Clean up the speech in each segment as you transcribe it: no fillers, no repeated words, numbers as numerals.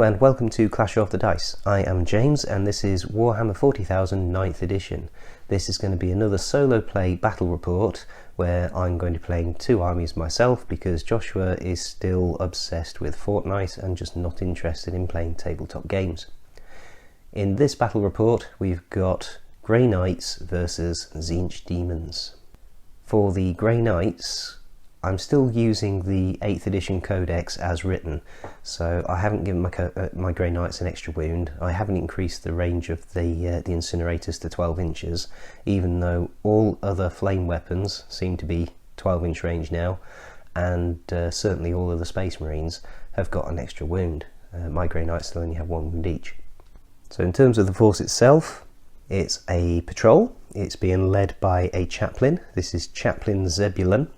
and welcome to Clash of the Dice. I am James and this is Warhammer 40,000 9th edition. This is going to be another solo play battle report where I'm going to be playing two armies myself because Joshua is still obsessed with Fortnite and just not interested in playing tabletop games. In this battle report we've got Grey Knights versus Tzeentch Demons. For the Grey Knights, I'm still using the 8th edition codex as written, so I haven't given my Grey Knights an extra wound. I haven't increased the range of the incinerators to 12 inches, even though all other flame weapons seem to be 12-inch range now, and certainly all of the Space Marines have got an extra wound. My Grey Knights still only have one wound each. So in terms of the force itself, it's a patrol. It's being led by a chaplain. This is Chaplin Zebulun.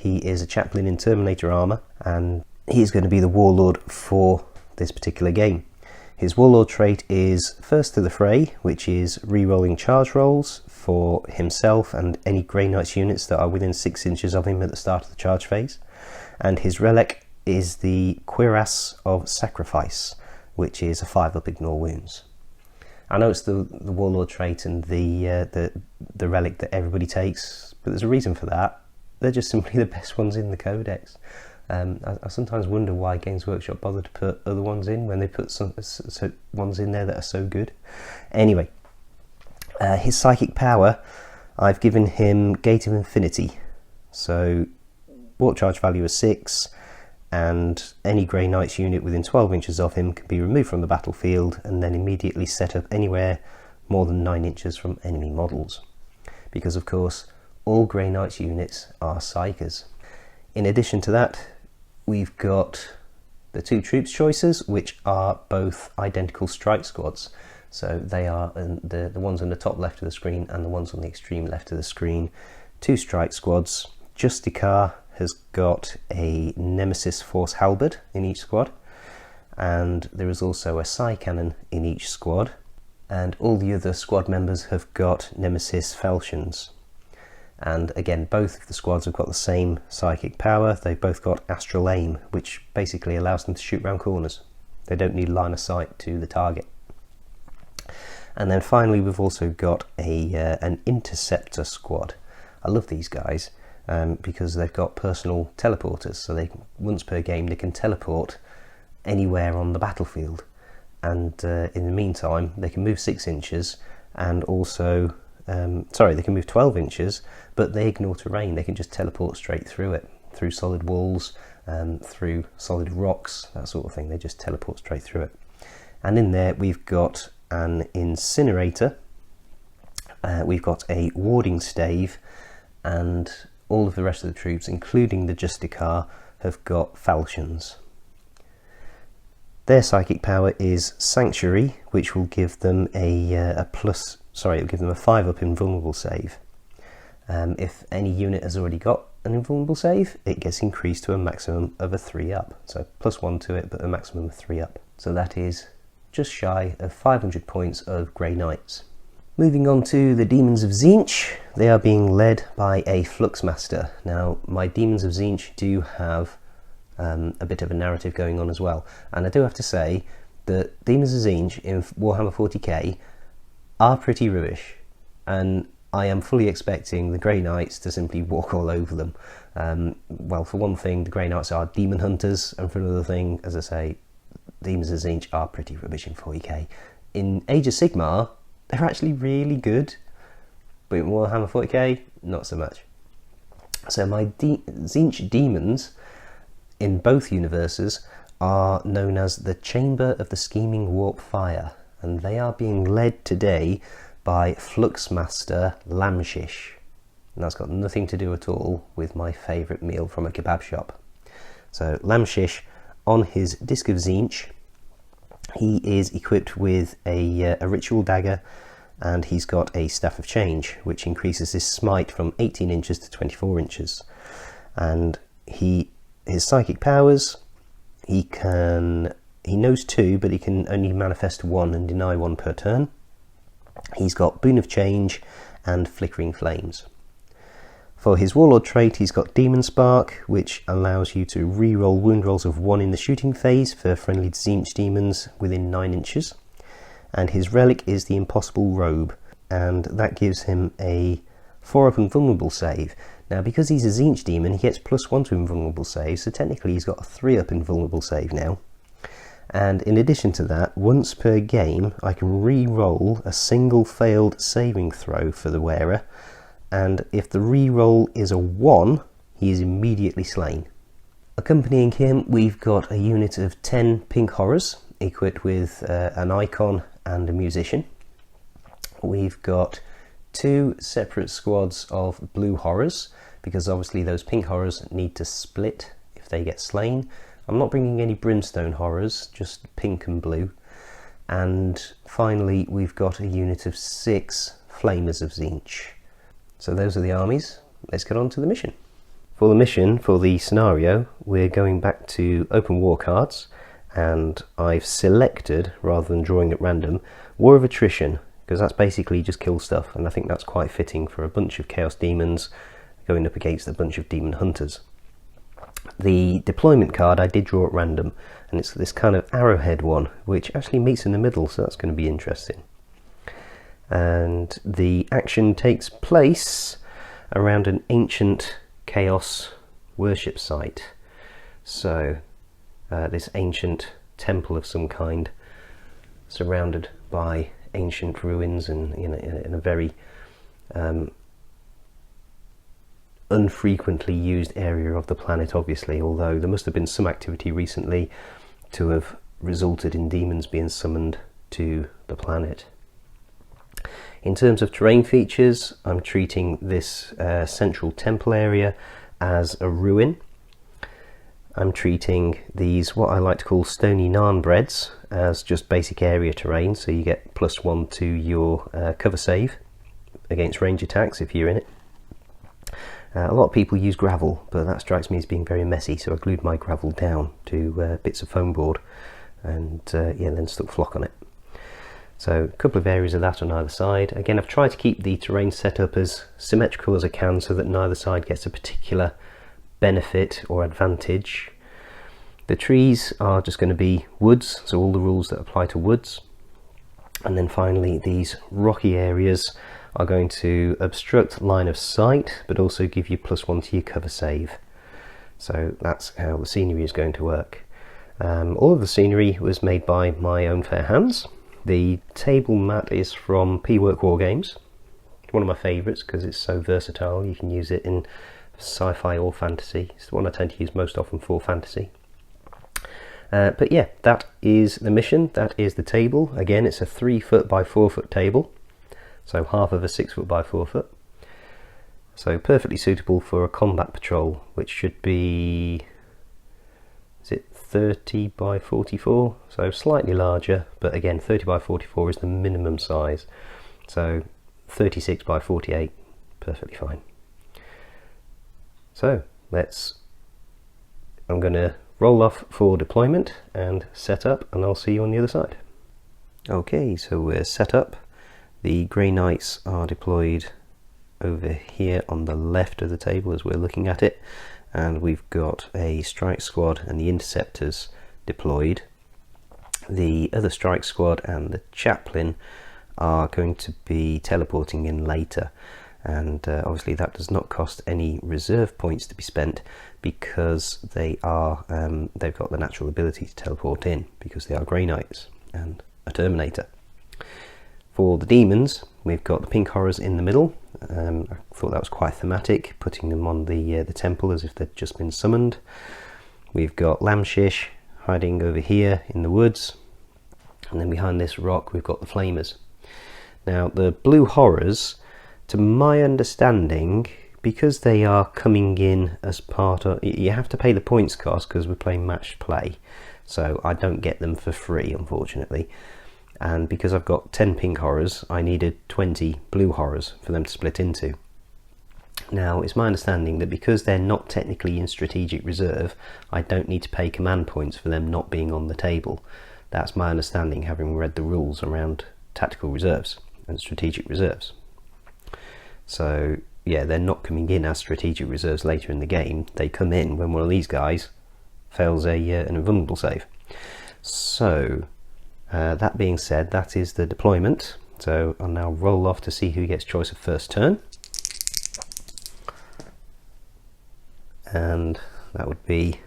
He is a chaplain in Terminator armour, and he's going to be the warlord for this particular game. His warlord trait is First to the Fray, which is re-rolling charge rolls for himself and any Grey Knights units that are within 6 inches of him at the start of the charge phase. And his relic is the Cuirass of Sacrifice, which is a 5-up ignore wounds. I know it's the warlord trait and the relic that everybody takes, but there's a reason for that. They're just simply the best ones in the codex. I sometimes wonder why Games Workshop bother to put other ones in when they put some ones in there that are so good. Anyway, his psychic power, I've given him Gate of Infinity. So warp charge value is 6, and any Grey Knights unit within 12 inches of him can be removed from the battlefield and then immediately set up anywhere more than 9 inches from enemy models. Because of course, all Grey Knights units are Psykers. In addition to that, we've got the two troops choices, which are both identical strike squads. So they are the ones on the top left of the screen and the ones on the extreme left of the screen. Two strike squads. Justicar has got a Nemesis Force Halberd in each squad, and there is also a Psy Cannon in each squad, and all the other squad members have got Nemesis Falchions. And again, both of the squads have got the same psychic power. They've both got astral aim, which basically allows them to shoot round corners. They don't need line of sight to the target. And then finally we've also got an Interceptor Squad. I love these guys because they've got personal teleporters, so once per game they can teleport anywhere on the battlefield. And in the meantime they can move 6 inches and also they can move 12 inches, but they ignore terrain. They can just teleport straight through it, through solid walls, through solid rocks, that sort of thing. They just teleport straight through it. And in there we've got an incinerator, we've got a warding stave, and all of the rest of the troops, including the Justicar, have got falchions. Their psychic power is Sanctuary, which will give them it'll give them a 5-up invulnerable save. If any unit has already got an invulnerable save, it gets increased to a maximum of a 3-up. So +1 to it, but a maximum of 3-up. So that is just shy of 500 points of Grey Knights. Moving on to the Demons of Tzeentch, they are being led by a Fluxmaster. Now, my Demons of Tzeentch do have a bit of a narrative going on as well. And I do have to say that Demons of Tzeentch in Warhammer 40K are pretty rubbish, and I am fully expecting the Grey Knights to simply walk all over them. Well, for one thing, the Grey Knights are demon hunters, and for another thing, as I say, Demons of Tzeentch are pretty rubbish in 40k. In Age of Sigmar, they're actually really good, but in Warhammer 40k, not so much. So my Tzeentch demons in both universes are known as the Chamber of the Scheming Warp Fire, and they are being led today by Fluxmaster Lamshish. And that's got nothing to do at all with my favourite meal from a kebab shop. So Lamshish, on his Disc of Tzeentch, he is equipped with a ritual dagger, and he's got a Staff of Change, which increases his smite from 18 inches to 24 inches. And his psychic powers, he knows 2, but he can only manifest 1 and deny 1 per turn. He's got Boon of Change and Flickering Flames. For his Warlord trait, he's got Demon Spark, which allows you to re-roll wound rolls of 1 in the shooting phase for friendly Tzeentch demons within 9 inches. And his relic is the Impossible Robe, and that gives him a 4-up invulnerable save. Now, because he's a Tzeentch demon, he gets +1 to invulnerable saves, so technically he's got a 3-up invulnerable save now. And in addition to that, once per game, I can re-roll a single failed saving throw for the wearer, and if the re-roll is a 1, he is immediately slain. Accompanying him, we've got a unit of 10 pink horrors, equipped with an icon and a musician. We've got 2 separate squads of blue horrors, because obviously those pink horrors need to split if they get slain. I'm not bringing any brimstone horrors, just pink and blue. And finally, we've got a unit of 6 flamers of Tzeentch. So those are the armies. Let's get on to the mission. For the mission, for the scenario, we're going back to open war cards, and I've selected, rather than drawing at random, War of Attrition, because that's basically just kill stuff, and I think that's quite fitting for a bunch of Chaos Demons going up against a bunch of Demon Hunters. The deployment card I did draw at random, and it's this kind of arrowhead one, which actually meets in the middle, so that's going to be interesting. And the action takes place around an ancient chaos worship site. So this ancient temple of some kind, surrounded by ancient ruins, and in a very unfrequently used area of the planet, obviously, although there must have been some activity recently to have resulted in demons being summoned to the planet. In terms of terrain features, I'm treating this central temple area as a ruin. I'm treating these, what I like to call stony naan breads, as just basic area terrain, so you get +1 to your cover save against range attacks if you're in it. A lot of people use gravel, but that strikes me as being very messy, so I glued my gravel down to bits of foam board and then stuck flock on it. So a couple of areas of that on either side. Again, I've tried to keep the terrain set up as symmetrical as I can so that neither side gets a particular benefit or advantage. The trees are just going to be woods, so all the rules that apply to woods. And then finally, these rocky areas are going to obstruct line of sight, but also give you +1 to your cover save. So that's how the scenery is going to work. All of the scenery was made by my own fair hands. The table mat is from P-Work Wargames, one of my favourites because it's so versatile. You can use it in sci-fi or fantasy. It's the one I tend to use most often for fantasy. But yeah, that is the mission. That is the table. Again, it's a 3-foot by 4-foot table, so half of a 6-foot by 4-foot. So perfectly suitable for a combat patrol, which should be, is it 30 by 44? So slightly larger, but again 30 by 44 is the minimum size. So 36 by 48, perfectly fine. So I'm going to roll off for deployment and set up, and I'll see you on the other side. Okay, so we're set up. The Grey Knights are deployed over here on the left of the table as we're looking at it, and we've got a strike squad and the interceptors deployed. The other strike squad and the chaplain are going to be teleporting in later, and obviously that does not cost any reserve points to be spent because they've got the natural ability to teleport in because they are Grey Knights and a Terminator. For the demons, we've got the pink horrors in the middle. I thought that was quite thematic, putting them on the temple as if they'd just been summoned. We've got Lamshish hiding over here in the woods, and then behind this rock we've got the flamers. Now the blue horrors, to my understanding, because they are coming in as part of, you have to pay the points cost because we're playing matched play, so I don't get them for free, unfortunately. And because I've got 10 pink horrors, I needed 20 blue horrors for them to split into. Now, it's my understanding that because they're not technically in strategic reserve, I don't need to pay command points for them not being on the table. That's my understanding, having read the rules around tactical reserves and strategic reserves. So yeah, they're not coming in as strategic reserves later in the game. They come in when one of these guys fails an invulnerable save. So that being said, that is the deployment. So I'll now roll off to see who gets choice of first turn, and that would be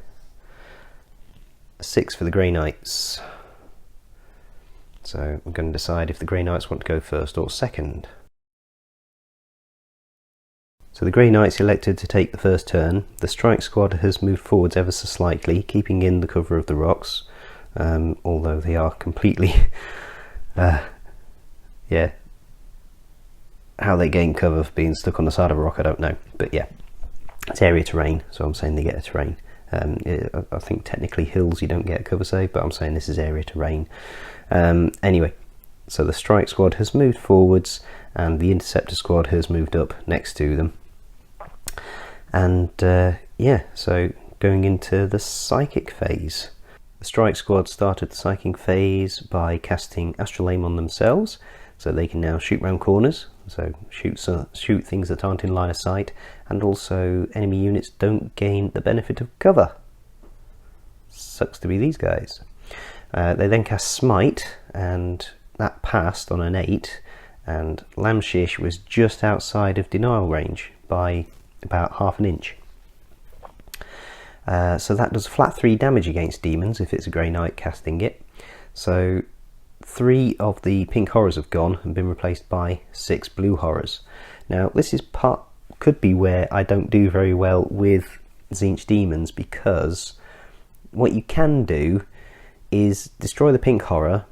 6 for the Grey Knights. So I'm going to decide if the Grey Knights want to go first or second. So the Grey Knights elected to take the first turn. The strike squad has moved forwards ever so slightly, keeping in the cover of the rocks, although they are completely yeah, how they gain cover for being stuck on the side of a rock I don't know, but yeah, it's area terrain, so I'm saying they get a terrain. I think technically hills you don't get a cover save, but I'm saying this is area terrain. Anyway, so the strike squad has moved forwards and the interceptor squad has moved up next to them. And yeah, so going into the psychic phase. The strike squad started the psychic phase by casting astral aim on themselves, so they can now shoot round corners, so shoot things that aren't in line of sight, and also enemy units don't gain the benefit of cover. Sucks to be these guys. They then cast smite, and that passed on an 8, and Lamshish was just outside of denial range by about half an inch. So that does flat 3 damage against demons if it's a Grey Knight casting it. So 3 of the pink horrors have gone and been replaced by 6 blue horrors. Now this is could be where I don't do very well with Tzeentch demons, because what you can do is destroy the pink horror,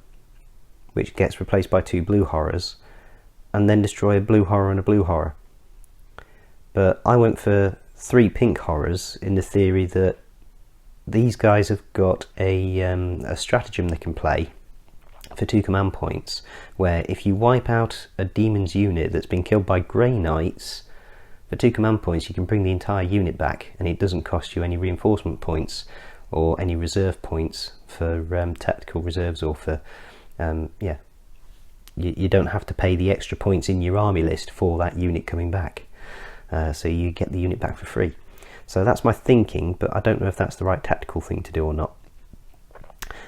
which gets replaced by 2 blue horrors, and then destroy a blue horror and a blue horror. But I went for 3 pink horrors in the theory that these guys have got a stratagem they can play for 2 command points, where if you wipe out a demon's unit that's been killed by Grey Knights, for 2 command points you can bring the entire unit back, and it doesn't cost you any reinforcement points or any reserve points for tactical reserves, or for yeah, you don't have to pay the extra points in your army list for that unit coming back. So you get the unit back for free. So that's my thinking, but I don't know if that's the right tactical thing to do or not.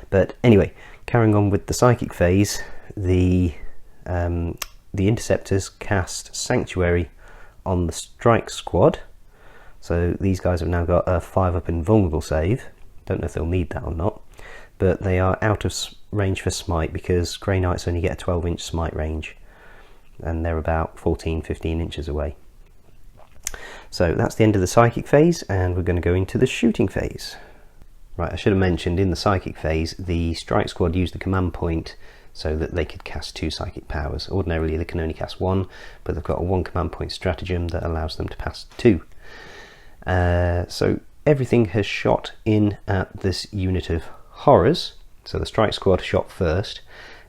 But anyway, carrying on with the psychic phase, the interceptors cast Sanctuary on the strike squad. So these guys have now got a 5-up invulnerable save. Don't know if they'll need that or not, but they are out of range for smite because Grey Knights only get a 12-inch smite range, and they're about 14-15 inches away. So that's the end of the psychic phase, and we're going to go into the shooting phase. Right, I should have mentioned in the psychic phase the strike squad used the command point so that they could cast 2 psychic powers. Ordinarily they can only cast 1, but they've got a 1 command point stratagem that allows them to pass 2. So everything has shot in at this unit of horrors. So the strike squad shot first,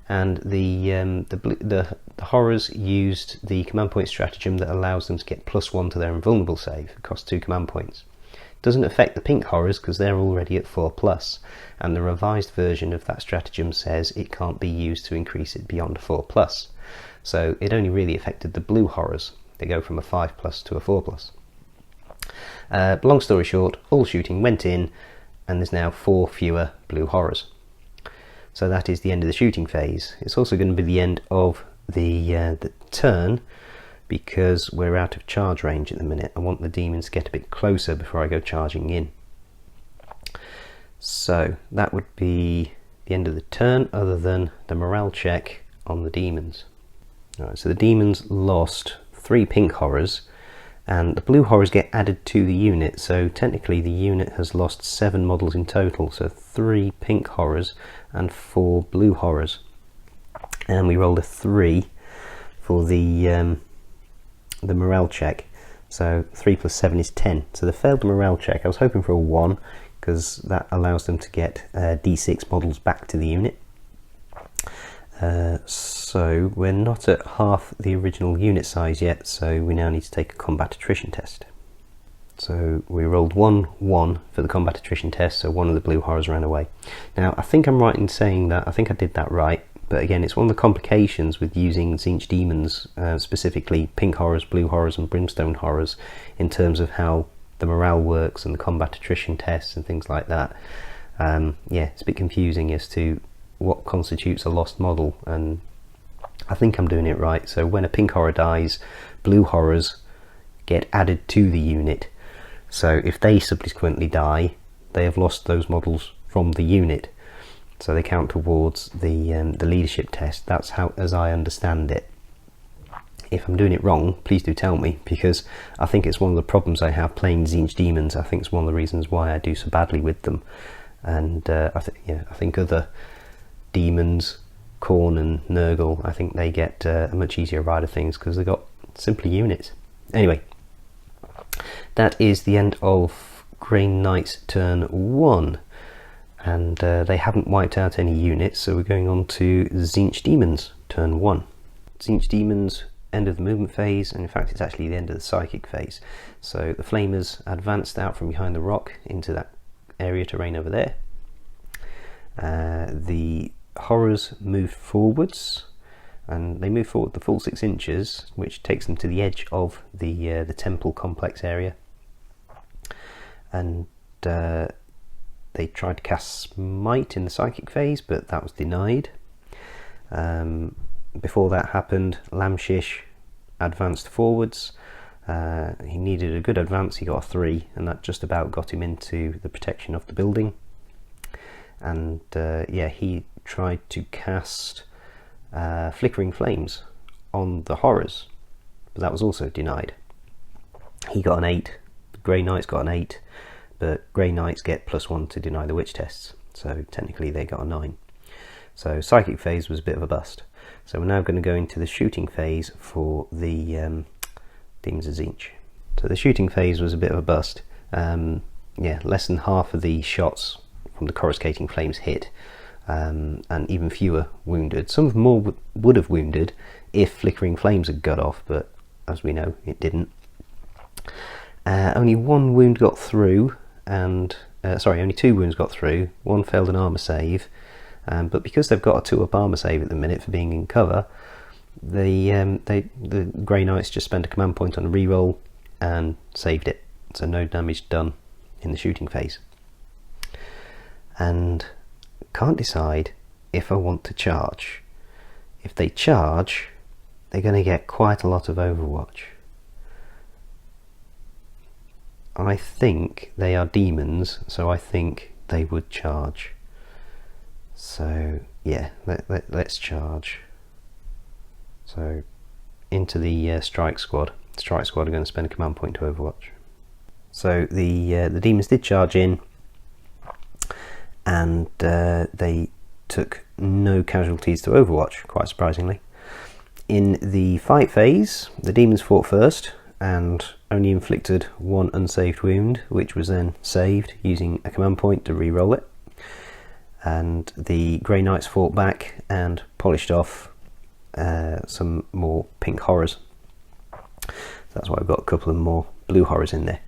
and the horrors used the command point stratagem that allows them to get +1 to their invulnerable save. It costs 2 command points. Doesn't affect the pink horrors because they're already at 4+, and the revised version of that stratagem says it can't be used to increase it beyond 4+. So it only really affected the blue horrors. They go from a 5+ to a 4+. Long story short, all shooting went in, and there's now 4 fewer blue horrors. So that is the end of the shooting phase. It's also going to be the end of the turn, because we're out of charge range at the minute. I want the demons to get a bit closer before I go charging in. So that would be the end of the turn, other than the morale check on the demons. Alright, so the demons lost 3 pink horrors, and the blue horrors get added to the unit, so technically the unit has lost 7 models in total, so 3 pink horrors and 4 blue horrors. And we rolled a 3 for the morale check, so 3 + 7 is 10. So they failed the morale check. I was hoping for a 1 because that allows them to get D6 models back to the unit. So we're not at half the original unit size yet, so we now need to take a combat attrition test. So we rolled 1-1 for the combat attrition test, so 1 of the blue horrors ran away. Now I think I'm right in saying that, I think I did that right, But again, it's one of the complications with using Tzeentch demons, specifically pink horrors, blue horrors and brimstone horrors, in terms of how the morale works and the combat attrition tests and things like that. Yeah, it's a bit confusing as to what constitutes a lost model, and I think I'm doing it right. So when a pink horror dies, blue horrors get added to the unit. So if they subsequently die, they have lost those models from the unit. So they count towards the leadership test. That's how, as I understand it. If I'm doing it wrong, please do tell me, because I think it's one of the problems I have playing Tzeentch demons. I think it's one of the reasons why I do so badly with them. And I think other demons, Khorne and Nurgle, I think they get a much easier ride of things because they've got simpler units. Anyway, that is the end of Grey Knight's turn 1, and they haven't wiped out any units, so we're going on to Tzeentch demons turn 1. Tzeentch demons, end of the movement phase, and in fact it's actually the end of the psychic phase. So the flamers advanced out from behind the rock into that area terrain over there. The horrors moved forwards, and they move forward the full 6 inches, which takes them to the edge of the temple complex area. And they tried to cast Smite in the psychic phase, but that was denied. Before that happened, Lamshish advanced forwards. He needed a good advance, he got a 3, and that just about got him into the protection of the building. And yeah, he tried to cast Flickering Flames on the horrors, but that was also denied. He got an 8, the Grey Knights got an 8, but Grey Knights get +1 to deny the witch tests, so technically they got a 9. So psychic phase was a bit of a bust. So we're now going to go into the shooting phase for the Demons of Tzeentch. So the shooting phase was a bit of a bust. Yeah, less than half of the shots from the coruscating flames hit, and even fewer wounded. Some of them more would have wounded if Flickering Flames had got off, but as we know, it didn't. Only 1 wound got through, and only 2 wounds got through. 1 failed an armor save, but because they've got a 2-up armor save at the minute for being in cover, the Grey Knights just spent a command point on a reroll and saved it, so no damage done in the shooting phase. And can't decide if I want to charge. If they charge, they're going to get quite a lot of Overwatch. I think they are demons, so I think they would charge. So yeah, let's charge. So into the strike squad. Strike squad are going to spend a command point to Overwatch. So the demons did charge in, and they took no casualties to Overwatch, quite surprisingly. In the fight phase, the demons fought first and only inflicted 1 unsaved wound, which was then saved using a command point to re-roll it. And the Grey Knights fought back and polished off some more pink horrors. That's why I've got a couple of more blue horrors in there.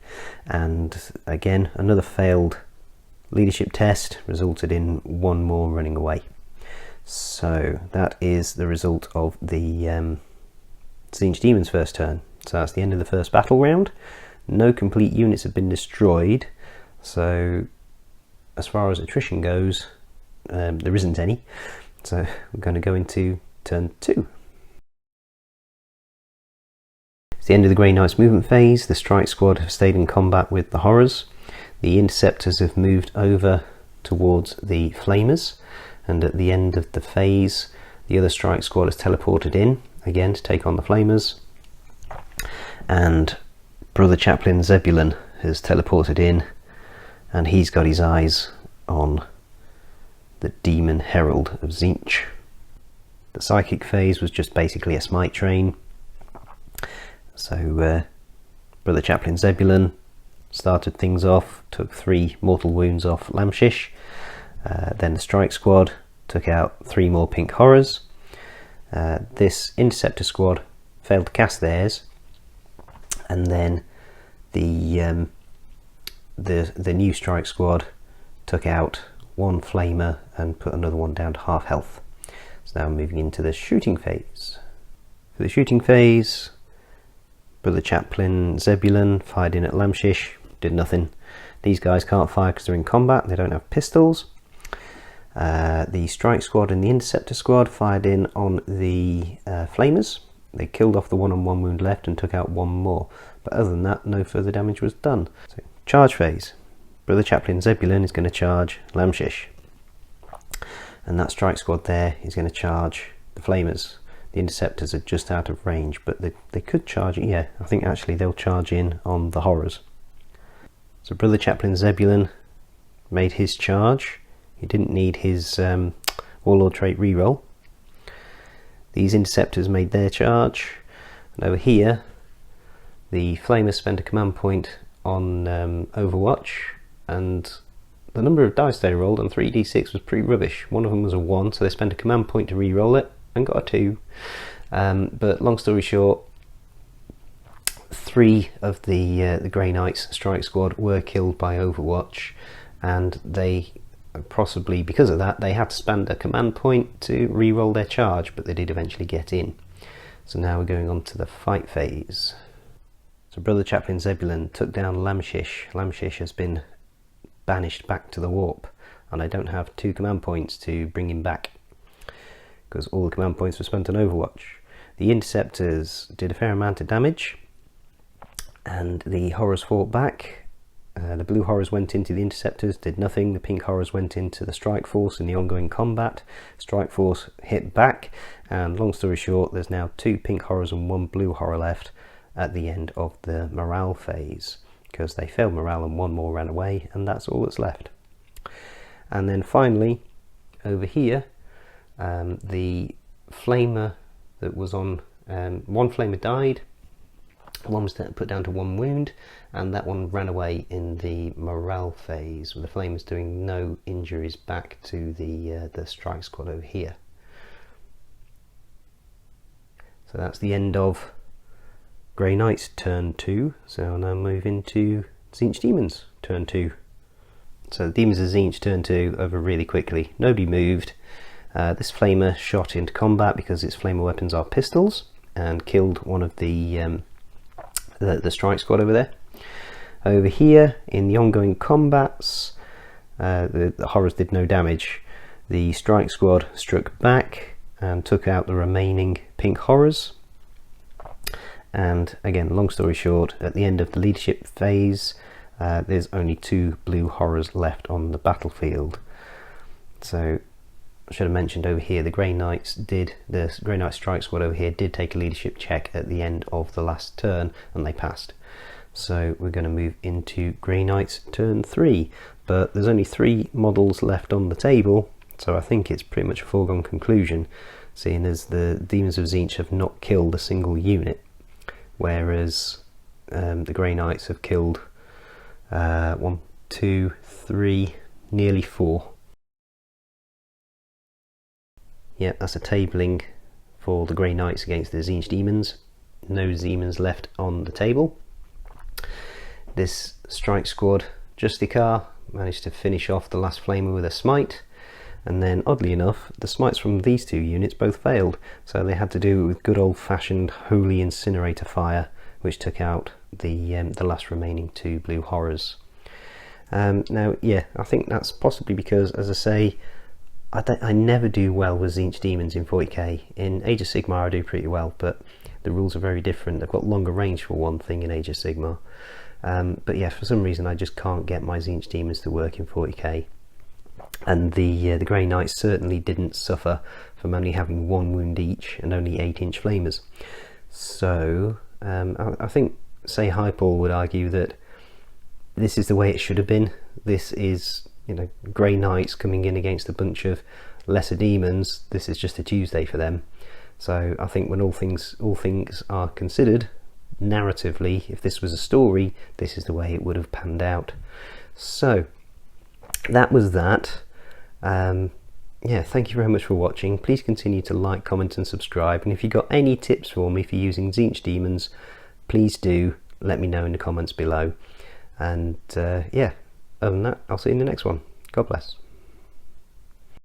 And again, another failed leadership test resulted in 1 more running away. So that is the result of the Tzeentch Demons' first turn. So that's the end of the first battle round. No complete units have been destroyed, so as far as attrition goes, there isn't any. So we're going to go into turn 2. It's the end of the Grey Knights movement phase. The strike squad have stayed in combat with the horrors. The interceptors have moved over towards the flamers, and at the end of the phase the other strike squad has teleported in again to take on the flamers, and brother Chaplin Zebulun has teleported in, and he's got his eyes on the demon herald of Tzeentch. The psychic phase was just basically a smite train. So brother Chaplin Zebulun started things off, took 3 mortal wounds off Lamshish. Then the strike squad took out 3 more pink horrors. This interceptor squad failed to cast theirs, and then the new strike squad took out 1 flamer and put another one down to half health. So now moving into the shooting phase. For the shooting phase, Brother Chaplin Zebulun fired in at Lamshish, did nothing. These guys can't fire because they're in combat, they don't have pistols. The Strike Squad and the Interceptor Squad fired in on the Flamers. They killed off the one on one wound left and took out one more. But other than that, no further damage was done. So, charge phase. Brother Chaplin Zebulun is going to charge Lamshish. And that Strike Squad there is going to charge the Flamers. The Interceptors are just out of range, but they could charge, yeah, I think actually they'll charge in on the Horrors. So Brother Chaplin Zebulun made his charge. He didn't need his Warlord trait reroll. These Interceptors made their charge, and over here the Flamers spent a command point on Overwatch, and the number of dice they rolled on 3d6 was pretty rubbish. One of them was a 1, so they spent a command point to re-roll it and got a 2. But long story short, 3 of the Grey Knights Strike Squad were killed by Overwatch, and they possibly because of that they had to spend a command point to re-roll their charge, but they did eventually get in. So now we're going on to the fight phase. So Brother Chaplin Zebulun took down Lamshish. Lamshish has been banished back to the warp, and I don't have 2 command points to bring him back because all the command points were spent on Overwatch. The Interceptors did a fair amount of damage, and the Horrors fought back. The blue Horrors went into the Interceptors, did nothing. The pink Horrors went into the Strike Force in the ongoing combat. Strike Force hit back, and long story short, there's now 2 pink Horrors and 1 blue Horror left at the end of the morale phase, because they failed morale and 1 more ran away, and that's all that's left. And then finally, over here, the Flamer that was on, 1 Flamer died, 1 was put down to 1 wound, and that one ran away in the morale phase, with the Flamers doing no injuries back to the Strike Squad over here. So that's the end of Grey Knights turn 2, so I'll now move into Tzeentch Demons turn 2. So the Demons of Tzeentch turn 2 over really quickly. Nobody moved. This Flamer shot into combat because its Flamer weapons are pistols, and killed one of the Strike Squad over there. Over here in the ongoing combats, the Horrors did no damage. The Strike Squad struck back and took out the remaining pink Horrors. And again, long story short, at the end of the leadership phase, there's only 2 blue Horrors left on the battlefield. So I should have mentioned over here, the Grey Knight Strike Squad over here did take a leadership check at the end of the last turn, and they passed. So we're going to move into Grey Knights turn 3, but there's only 3 models left on the table, so I think it's pretty much a foregone conclusion, seeing as the Demons of Tzeentch have not killed a single unit, whereas the Grey Knights have killed 1, 2, 3, nearly 4. Yeah, that's a tabling for the Grey Knights against the Tzeentch Demons. No Demons left on the table. This Strike Squad Justicar managed to finish off the last Flamer with a smite, and then oddly enough the smites from these 2 units both failed, so they had to do it with good old-fashioned Holy Incinerator fire, which took out the last remaining 2 blue Horrors. Now yeah, I think that's possibly because, as I say, I never do well with Tzeentch Demons in 40k. In Age of Sigmar I do pretty well, but the rules are very different. They've got longer range for one thing in Age of Sigmar. But yeah, for some reason I just can't get my Tzeentch Demons to work in 40k. And the Grey Knights certainly didn't suffer from only having 1 wound each and only 8-inch flamers. So I think, say Hypal would argue that this is the way it should have been. This is, you know, Grey Knights coming in against a bunch of lesser demons. This is just a Tuesday for them. So I think when all things are considered, narratively, if this was a story, this is the way it would have panned out. So that was that. Yeah, thank you very much for watching. Please continue to like, comment and subscribe, and if you've got any tips for me for using Tzeentch Demons, please do let me know in the comments below. And yeah, other than that, I'll see you in the next one. God bless.